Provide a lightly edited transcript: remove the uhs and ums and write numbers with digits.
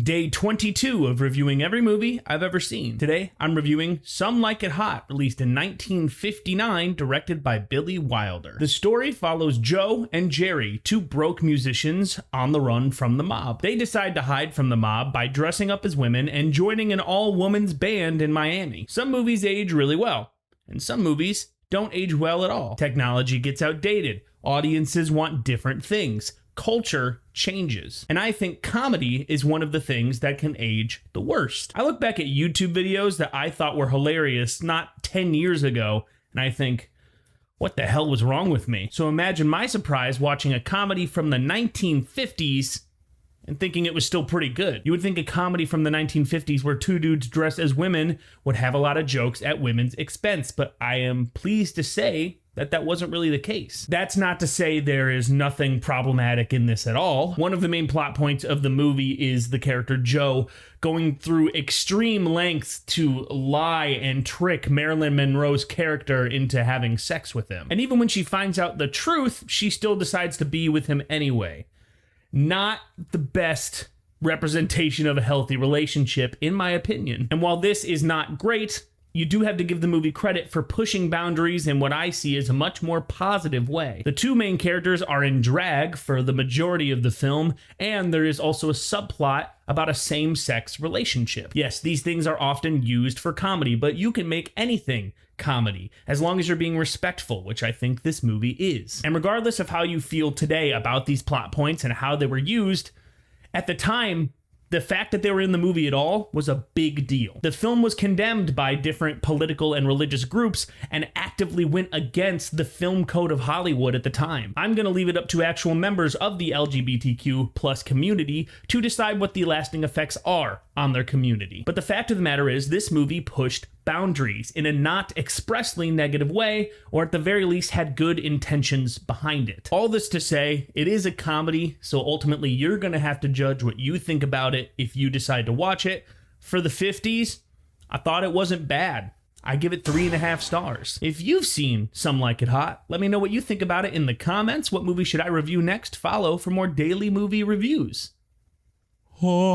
Day 22 of reviewing every movie I've ever seen. Today, I'm reviewing Some Like It Hot, released in 1959, directed by Billy Wilder. The story follows Joe and Jerry, two broke musicians on the run from the mob. They decide to hide from the mob by dressing up as women and joining an all-women's band in Miami. Some movies age really well, and some movies don't age well at all. Technology gets outdated. Audiences want different things. Culture changes. And I think comedy is one of the things that can age the worst. I look back at YouTube videos that I thought were hilarious not 10 years ago, and I think, what the hell was wrong with me? So imagine my surprise watching a comedy from the 1950s and thinking it was still pretty good. You would think a comedy from the 1950s where two dudes dressed as women would have a lot of jokes at women's expense, but I am pleased to say that wasn't really the case. That's not to say there is nothing problematic in this at all. One of the main plot points of the movie is the character Joe going through extreme lengths to lie and trick Marilyn Monroe's character into having sex with him. And even when she finds out the truth, she still decides to be with him anyway. Not the best representation of a healthy relationship, in my opinion. And while this is not great, you do have to give the movie credit for pushing boundaries in what I see as a much more positive way. The two main characters are in drag for the majority of the film, and there is also a subplot about a same-sex relationship. Yes, these things are often used for comedy, but you can make anything comedy, as long as you're being respectful, which I think this movie is. And regardless of how you feel today about these plot points and how they were used, at the time, the fact that they were in the movie at all was a big deal. The film was condemned by different political and religious groups and actively went against the film code of Hollywood at the time. I'm going to leave it up to actual members of the LGBTQ plus community to decide what the lasting effects are on their community. But the fact of the matter is, this movie pushed boundaries in a not expressly negative way, or at the very least had good intentions behind it. All this to say, it is a comedy, so ultimately you're going to have to judge what you think about it if you decide to watch it. For the 50s, I thought it wasn't bad. I give it 3.5 stars. If you've seen Some Like It Hot, let me know what you think about it in the comments. What movie should I review next? Follow for more daily movie reviews.